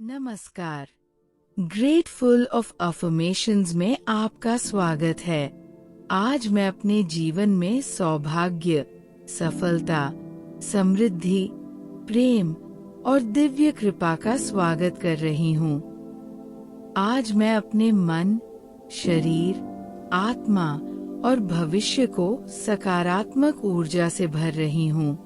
नमस्कार। Grateful of affirmations में आपका स्वागत है। आज मैं अपने जीवन में सौभाग्य, सफलता, समृद्धि, प्रेम और दिव्य कृपा का स्वागत कर रही हूँ। आज मैं अपने मन, शरीर, आत्मा और भविष्य को सकारात्मक ऊर्जा से भर रही हूँ।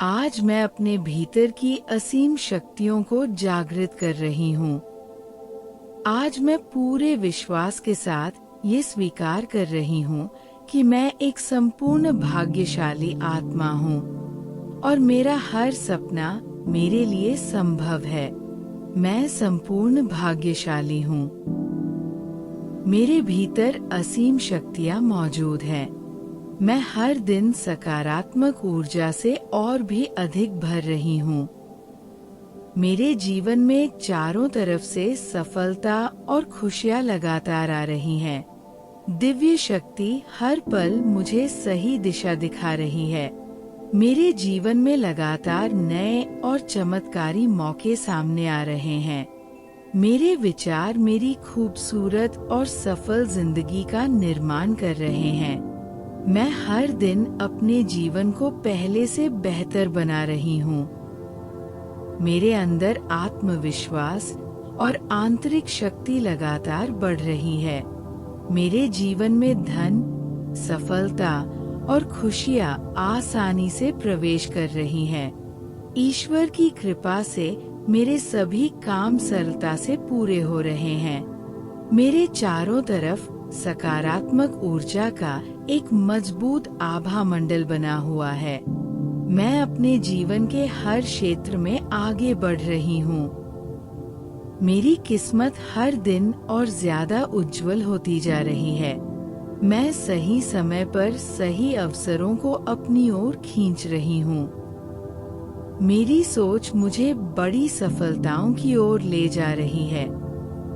आज मैं अपने भीतर की असीम शक्तियों को जागृत कर रही हूँ। आज मैं पूरे विश्वास के साथ ये स्वीकार कर रही हूँ कि मैं एक संपूर्ण भाग्यशाली आत्मा हूँ और मेरा हर सपना मेरे लिए संभव है। मैं संपूर्ण भाग्यशाली हूँ। मेरे भीतर असीम शक्तियाँ मौजूद हैं। मैं हर दिन सकारात्मक ऊर्जा से और भी अधिक भर रही हूँ। मेरे जीवन में चारों तरफ से सफलता और खुशियाँ लगातार आ रही हैं। दिव्य शक्ति हर पल मुझे सही दिशा दिखा रही है। मेरे जीवन में लगातार नए और चमत्कारी मौके सामने आ रहे हैं। मेरे विचार मेरी खूबसूरत और सफल जिंदगी का निर्माण कर रहे हैं। मैं हर दिन अपने जीवन को पहले से बेहतर बना रही हूँ। मेरे अंदर आत्मविश्वास और आंतरिक शक्ति लगातार बढ़ रही है। मेरे जीवन में धन, सफलता और खुशियाँ आसानी से प्रवेश कर रही हैं। ईश्वर की कृपा से मेरे सभी काम सरलता से पूरे हो रहे हैं। मेरे चारों तरफ सकारात्मक ऊर्जा का एक मजबूत आभा मंडल बना हुआ है। मैं अपने जीवन के हर क्षेत्र में आगे बढ़ रही हूँ। मेरी किस्मत हर दिन और ज्यादा उज्जवल होती जा रही है। मैं सही समय पर सही अवसरों को अपनी ओर खींच रही हूँ। मेरी सोच मुझे बड़ी सफलताओं की ओर ले जा रही है।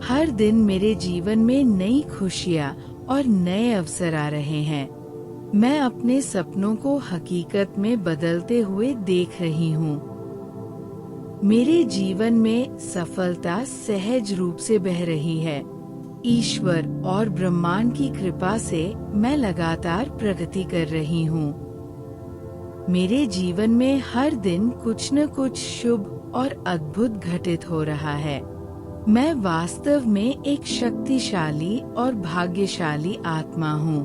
हर दिन मेरे जीवन में नई खुशियाँ और नए अवसर आ रहे हैं। मैं अपने सपनों को हकीकत में बदलते हुए देख रही हूँ। मेरे जीवन में सफलता सहज रूप से बह रही है। ईश्वर और ब्रह्मांड की कृपा से मैं लगातार प्रगति कर रही हूँ। मेरे जीवन में हर दिन कुछ न कुछ शुभ और अद्भुत घटित हो रहा है। मैं वास्तव में एक शक्तिशाली और भाग्यशाली आत्मा हूँ।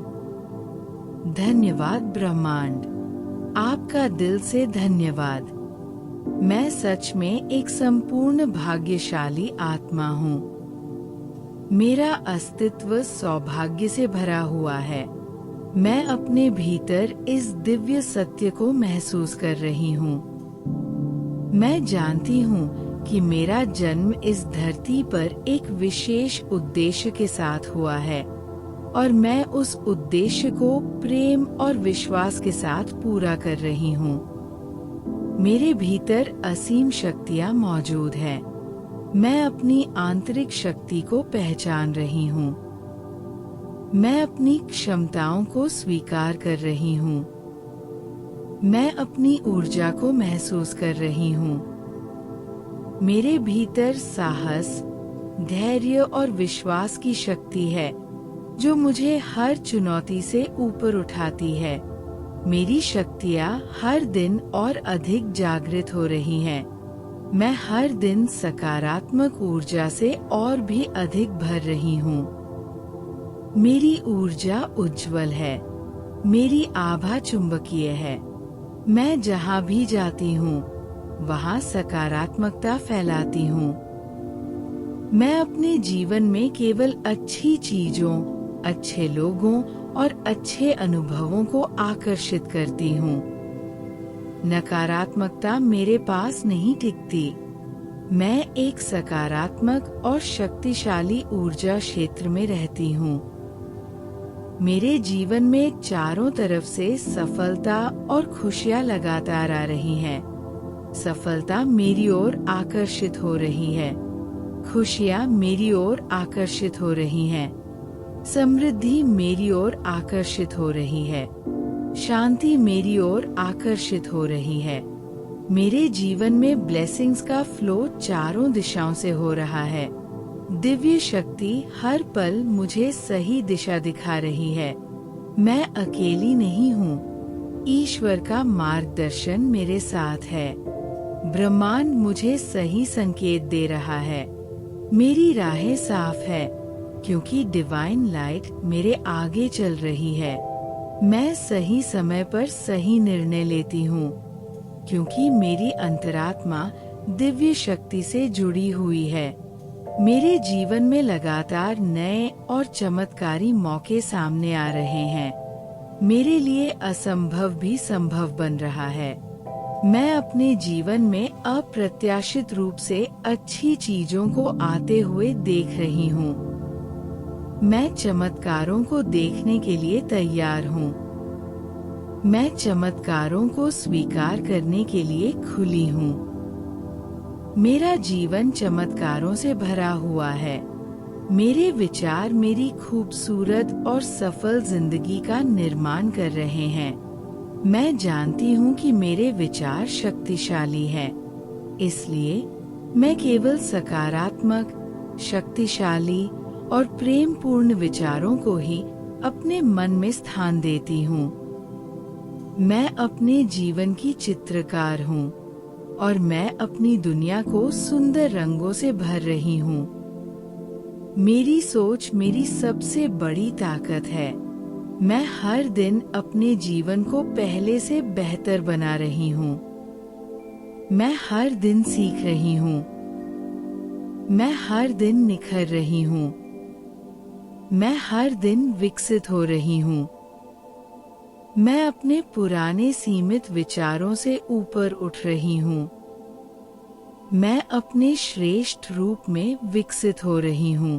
धन्यवाद ब्रह्मांड। आपका दिल से धन्यवाद। मैं सच में एक संपूर्ण भाग्यशाली आत्मा हूँ। मेरा अस्तित्व सौभाग्य से भरा हुआ है। मैं अपने भीतर इस दिव्य सत्य को महसूस कर रही हूँ। मैं जानती हूँ कि मेरा जन्म इस धरती पर एक विशेष उद्देश्य के साथ हुआ है और मैं उस उद्देश्य को प्रेम और विश्वास के साथ पूरा कर रही हूँ। मेरे भीतर असीम शक्तियाँ मौजूद हैं। मैं अपनी आंतरिक शक्ति को पहचान रही हूँ। मैं अपनी क्षमताओं को स्वीकार कर रही हूँ। मैं अपनी ऊर्जा को महसूस कर रही हूँ। मेरे भीतर साहस, धैर्य और विश्वास की शक्ति है जो मुझे हर चुनौती से ऊपर उठाती है। मेरी शक्तियाँ हर दिन और अधिक जागृत हो रही हैं। मैं हर दिन सकारात्मक ऊर्जा से और भी अधिक भर रही हूँ। मेरी ऊर्जा उज्जवल है। मेरी आभा चुंबकीय है। मैं जहाँ भी जाती हूँ वहाँ सकारात्मकता फैलाती हूँ। मैं अपने जीवन में केवल अच्छी चीजों, अच्छे लोगों और अच्छे अनुभवों को आकर्षित करती हूँ। नकारात्मकता मेरे पास नहीं टिकती। मैं एक सकारात्मक और शक्तिशाली ऊर्जा क्षेत्र में रहती हूँ। मेरे जीवन में चारों तरफ से सफलता और खुशियाँ लगातार आ रही हैं। सफलता मेरी ओर आकर्षित हो रही है। खुशियाँ मेरी ओर आकर्षित हो रही हैं। समृद्धि मेरी ओर आकर्षित हो रही है। शांति मेरी ओर आकर्षित हो रही है। मेरे जीवन में ब्लेसिंग्स का फ्लो चारों दिशाओं से हो रहा है। दिव्य शक्ति हर पल मुझे सही दिशा दिखा रही है। मैं अकेली नहीं हूँ। ईश्वर का मार्गदर्शन मेरे साथ है। ब्रह्मांड मुझे सही संकेत दे रहा है। मेरी राहें साफ है क्योंकि डिवाइन लाइट मेरे आगे चल रही है। मैं सही समय पर सही निर्णय लेती हूँ क्योंकि मेरी अंतरात्मा दिव्य शक्ति से जुड़ी हुई है। मेरे जीवन में लगातार नए और चमत्कारी मौके सामने आ रहे हैं। मेरे लिए असंभव भी संभव बन रहा है। मैं अपने जीवन में अप्रत्याशित रूप से अच्छी चीजों को आते हुए देख रही हूँ। मैं चमत्कारों को देखने के लिए तैयार हूँ। मैं चमत्कारों को स्वीकार करने के लिए खुली हूँ। मेरा जीवन चमत्कारों से भरा हुआ है। मेरे विचार मेरी खूबसूरत और सफल जिंदगी का निर्माण कर रहे हैं। मैं जानती हूँ कि मेरे विचार शक्तिशाली हैं। इसलिए मैं केवल सकारात्मक, शक्तिशाली और प्रेमपूर्ण विचारों को ही अपने मन में स्थान देती हूँ। मैं अपने जीवन की चित्रकार हूँ और मैं अपनी दुनिया को सुंदर रंगों से भर रही हूँ। मेरी सोच मेरी सबसे बड़ी ताकत है। मैं हर दिन अपने जीवन को पहले से बेहतर बना रही हूँ। मैं हर दिन सीख रही हूँ। मैं हर दिन निखर रही हूँ। मैं हर दिन विकसित हो रही हूँ। मैं अपने पुराने सीमित विचारों से ऊपर उठ रही हूँ। मैं अपने श्रेष्ठ रूप में विकसित हो रही हूँ।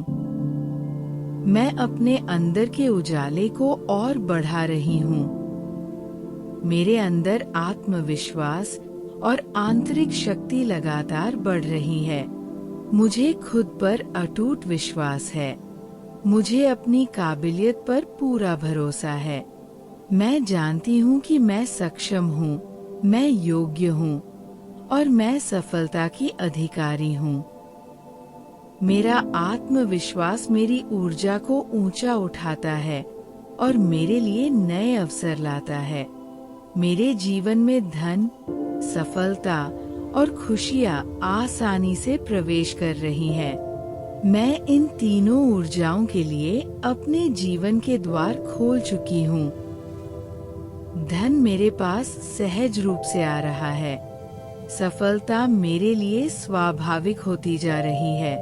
मैं अपने अंदर के उजाले को और बढ़ा रही हूँ। मेरे अंदर आत्मविश्वास और आंतरिक शक्ति लगातार बढ़ रही है। मुझे खुद पर अटूट विश्वास है। मुझे अपनी काबिलियत पर पूरा भरोसा है। मैं जानती हूँ कि मैं सक्षम हूँ, मैं योग्य हूँ और मैं सफलता की अधिकारी हूँ। मेरा आत्मविश्वास मेरी ऊर्जा को ऊंचा उठाता है और मेरे लिए नए अवसर लाता है। मेरे जीवन में धन, सफलता और खुशियाँ आसानी से प्रवेश कर रही हैं। मैं इन तीनों ऊर्जाओं के लिए अपने जीवन के द्वार खोल चुकी हूँ। धन मेरे पास सहज रूप से आ रहा है। सफलता मेरे लिए स्वाभाविक होती जा रही है।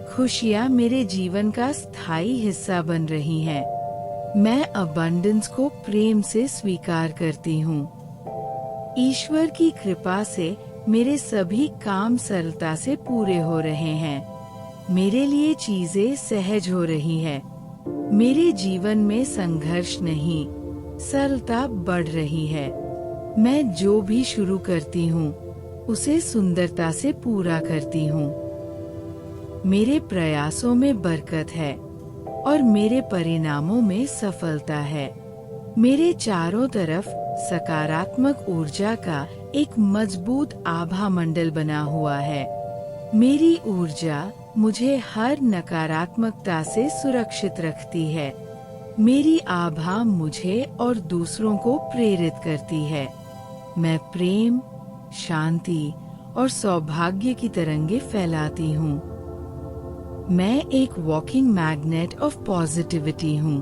खुशियाँ मेरे जीवन का स्थायी हिस्सा बन रही हैं। मैं अबंडेंस को प्रेम से स्वीकार करती हूँ। ईश्वर की कृपा से मेरे सभी काम सरलता से पूरे हो रहे हैं। मेरे लिए चीजें सहज हो रही है। मेरे जीवन में संघर्ष नहीं, सरलता बढ़ रही है। मैं जो भी शुरू करती हूँ उसे सुंदरता से पूरा करती हूँ। मेरे प्रयासों में बरकत है और मेरे परिणामों में सफलता है। मेरे चारों तरफ सकारात्मक ऊर्जा का एक मजबूत आभा मंडल बना हुआ है। मेरी ऊर्जा मुझे हर नकारात्मकता से सुरक्षित रखती है। मेरी आभा मुझे और दूसरों को प्रेरित करती है। मैं प्रेम, शांति और सौभाग्य की तरंगे फैलाती हूँ। मैं एक वॉकिंग मैग्नेट ऑफ पॉजिटिविटी हूँ।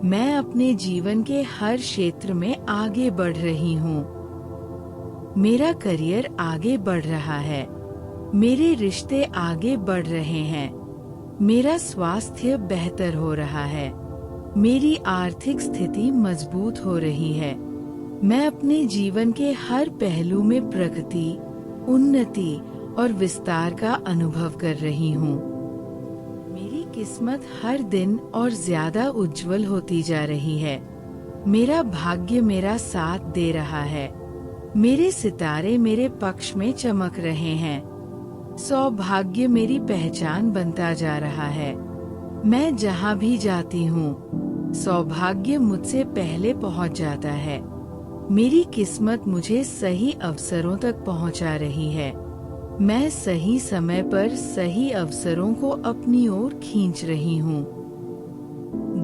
मैं अपने जीवन के हर क्षेत्र में आगे बढ़ रही हूँ। मेरा करियर आगे बढ़ रहा है। मेरे रिश्ते आगे बढ़ रहे हैं। मेरा स्वास्थ्य बेहतर हो रहा है। मेरी आर्थिक स्थिति मजबूत हो रही है। मैं अपने जीवन के हर पहलू में प्रगति, उन्नति और विस्तार का अनुभव कर रही हूँ। मेरी किस्मत हर दिन और ज्यादा उज्जवल होती जा रही है। मेरा भाग्य मेरा साथ दे रहा है। मेरे सितारे मेरे पक्ष में चमक रहे हैं। सौभाग्य मेरी पहचान बनता जा रहा है। मैं जहाँ भी जाती हूँ, सौभाग्य मुझसे पहले पहुँच जाता है। मेरी किस्मत मुझे सही अवसरों तक पहुंचा रही है। मैं सही समय पर सही अवसरों को अपनी ओर खींच रही हूँ।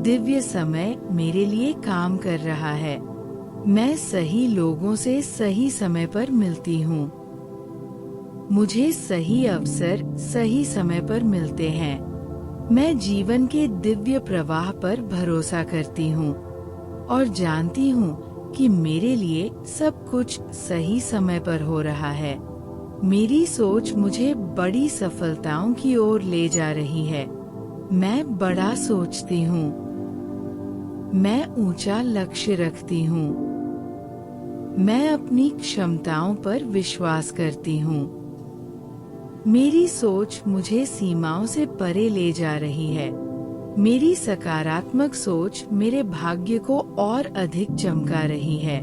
दिव्य समय मेरे लिए काम कर रहा है। मैं सही लोगों से सही समय पर मिलती हूँ। मुझे सही अवसर सही समय पर मिलते हैं। मैं जीवन के दिव्य प्रवाह पर भरोसा करती हूँ और जानती हूँ कि मेरे लिए सब कुछ सही समय पर हो रहा है। मेरी सोच मुझे बड़ी सफलताओं की ओर ले जा रही है। मैं बड़ा सोचती हूँ। मैं ऊंचा लक्ष्य रखती हूँ। मैं अपनी क्षमताओं पर विश्वास करती हूँ। मेरी सोच मुझे सीमाओं से परे ले जा रही है। मेरी सकारात्मक सोच मेरे भाग्य को और अधिक चमका रही है।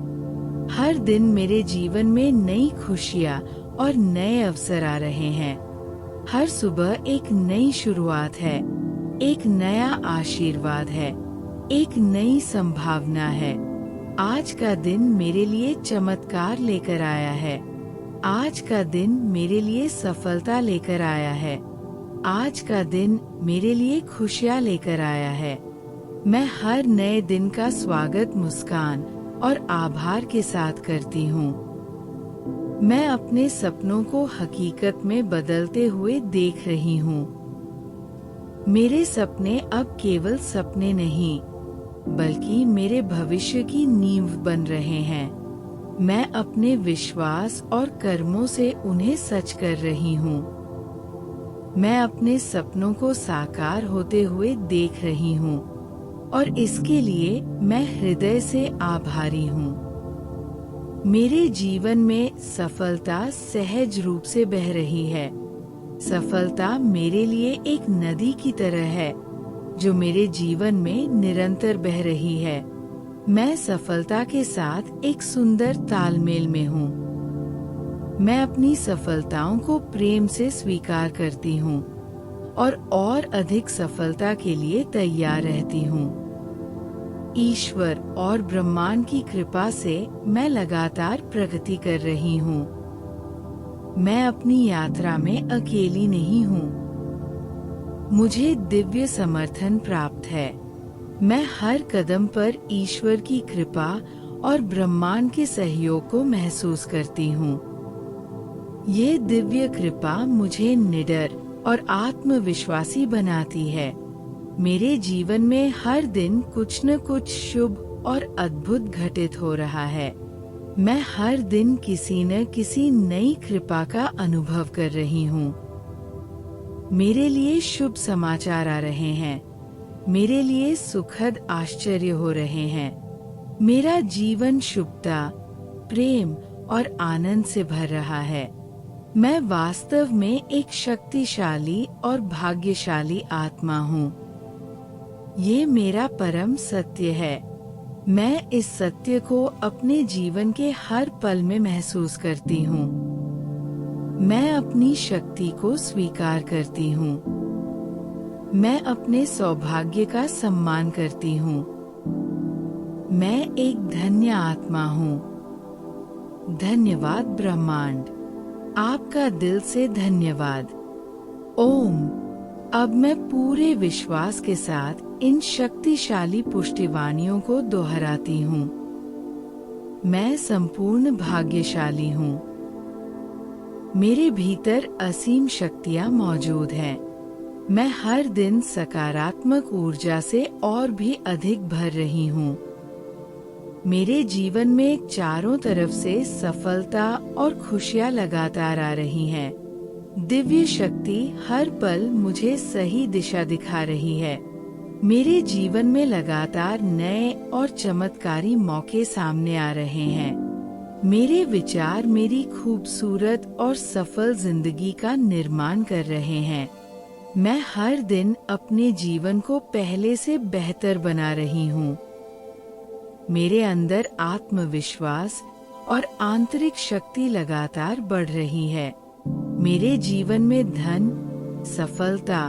हर दिन मेरे जीवन में नई खुशियाँ और नए अवसर आ रहे हैं। हर सुबह एक नई शुरुआत है, एक नया आशीर्वाद है, एक नई संभावना है। आज का दिन मेरे लिए चमत्कार लेकर आया है। आज का दिन मेरे लिए सफलता लेकर आया है। आज का दिन मेरे लिए खुशियाँ लेकर आया है। मैं हर नए दिन का स्वागत मुस्कान और आभार के साथ करती हूँ। मैं अपने सपनों को हकीकत में बदलते हुए देख रही हूँ। मेरे सपने अब केवल सपने नहीं, बल्कि मेरे भविष्य की नींव बन रहे हैं। मैं अपने विश्वास और कर्मों से उन्हें सच कर रही हूँ। मैं अपने सपनों को साकार होते हुए देख रही हूँ और इसके लिए मैं हृदय से आभारी हूँ। मेरे जीवन में सफलता सहज रूप से बह रही है। सफलता मेरे लिए एक नदी की तरह है जो मेरे जीवन में निरंतर बह रही है। मैं सफलता के साथ एक सुंदर तालमेल में हूँ। मैं अपनी सफलताओं को प्रेम से स्वीकार करती हूँ और अधिक सफलता के लिए तैयार रहती हूँ। ईश्वर और ब्रह्मांड की कृपा से मैं लगातार प्रगति कर रही हूँ। मैं अपनी यात्रा में अकेली नहीं हूँ। मुझे दिव्य समर्थन प्राप्त है। मैं हर कदम पर ईश्वर की कृपा और ब्रह्मांड के सहयोग को महसूस करती हूँ। ये दिव्य कृपा मुझे निडर और आत्मविश्वासी बनाती है। मेरे जीवन में हर दिन कुछ न कुछ शुभ और अद्भुत घटित हो रहा है। मैं हर दिन किसी न किसी नई कृपा का अनुभव कर रही हूँ। मेरे लिए शुभ समाचार आ रहे हैं। मेरे लिए सुखद आश्चर्य हो रहे हैं। मेरा जीवन शुभता, प्रेम और आनंद से भर रहा है। मैं वास्तव में एक शक्तिशाली और भाग्यशाली आत्मा हूँ। ये मेरा परम सत्य है। मैं इस सत्य को अपने जीवन के हर पल में महसूस करती हूँ। मैं अपनी शक्ति को स्वीकार करती हूँ। मैं अपने सौभाग्य का सम्मान करती हूँ। मैं एक धन्य आत्मा हूँ। धन्यवाद ब्रह्मांड। आपका दिल से धन्यवाद। ओम। अब मैं पूरे विश्वास के साथ इन शक्तिशाली पुष्टिवाणियों को दोहराती हूँ। मैं संपूर्ण भाग्यशाली हूँ। मेरे भीतर असीम शक्तियाँ मौजूद हैं। मैं हर दिन सकारात्मक ऊर्जा से और भी अधिक भर रही हूँ। मेरे जीवन में चारों तरफ से सफलता और खुशियाँ लगातार आ रही हैं। दिव्य शक्ति हर पल मुझे सही दिशा दिखा रही है। मेरे जीवन में लगातार नए और चमत्कारी मौके सामने आ रहे हैं। मेरे विचार मेरी खूबसूरत और सफल जिंदगी का निर्माण कर रहे हैं। मैं हर दिन अपने जीवन को पहले से बेहतर बना रही हूँ। मेरे अंदर आत्मविश्वास और आंतरिक शक्ति लगातार बढ़ रही है। मेरे जीवन में धन, सफलता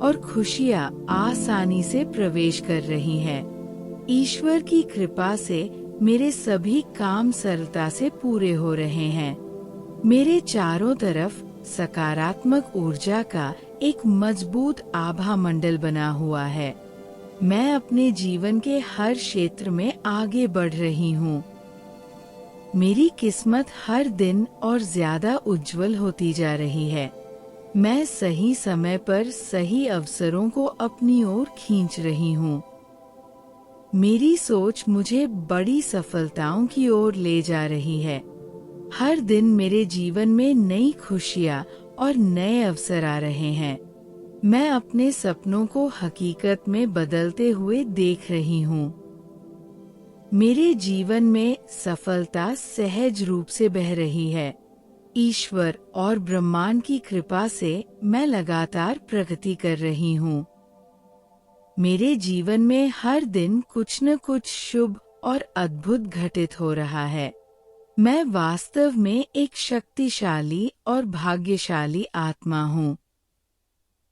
और खुशियाँ आसानी से प्रवेश कर रही हैं। ईश्वर की कृपा से मेरे सभी काम सरलता से पूरे हो रहे हैं। मेरे चारों तरफ सकारात्मक ऊर्जा का एक मजबूत आभा मंडल बना हुआ है। मैं अपने जीवन के हर क्षेत्र में आगे बढ़ रही हूँ। मेरी किस्मत हर दिन और ज्यादा उज्जवल होती जा रही है। मैं सही समय पर सही अवसरों को अपनी ओर खींच रही हूँ। मेरी सोच मुझे बड़ी सफलताओं की ओर ले जा रही है। हर दिन मेरे जीवन में नई खुशियाँ और नए अवसर आ रहे हैं। मैं अपने सपनों को हकीकत में बदलते हुए देख रही हूँ। मेरे जीवन में सफलता सहज रूप से बह रही है। ईश्वर और ब्रह्मांड की कृपा से मैं लगातार प्रगति कर रही हूँ। मेरे जीवन में हर दिन कुछ न कुछ शुभ और अद्भुत घटित हो रहा है। मैं वास्तव में एक शक्तिशाली और भाग्यशाली आत्मा हूँ।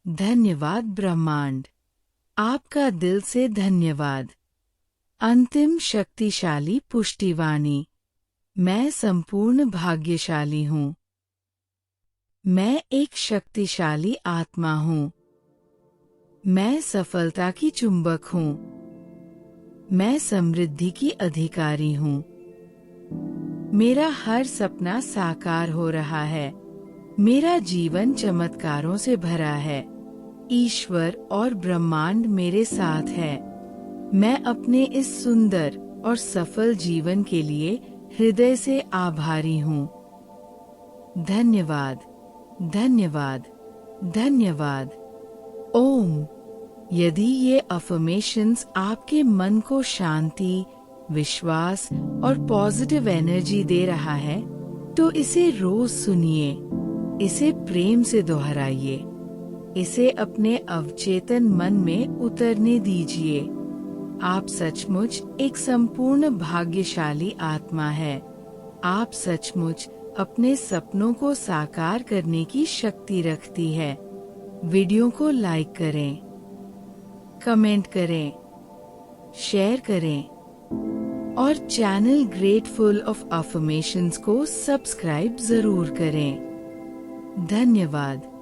धन्यवाद ब्रह्मांड। आपका दिल से धन्यवाद। अंतिम शक्तिशाली पुष्टिवाणी। मैं संपूर्ण भाग्यशाली हूँ। मैं एक शक्तिशाली आत्मा हूँ। मैं सफलता की चुंबक हूँ। मैं समृद्धि की अधिकारी हूँ। मेरा हर सपना साकार हो रहा है। मेरा जीवन चमत्कारों से भरा है। ईश्वर और ब्रह्मांड मेरे साथ है। मैं अपने इस सुंदर और सफल जीवन के लिए हृदय से आभारी हूँ। धन्यवाद, धन्यवाद, धन्यवाद। ओम। यदि ये अफर्मेशंस आपके मन को शांति, विश्वास और पॉजिटिव एनर्जी दे रहा है, तो इसे रोज सुनिए। इसे प्रेम से दोहराइए। इसे अपने अवचेतन मन में उतरने दीजिए। आप सचमुच एक संपूर्ण भाग्यशाली आत्मा है। आप सचमुच अपने सपनों को साकार करने की शक्ति रखती है। वीडियो को लाइक करें, कमेंट करें, शेयर करें और चैनल ग्रेटफुल ऑफ अफर्मेशंस को सब्सक्राइब जरूर करें। धन्यवाद।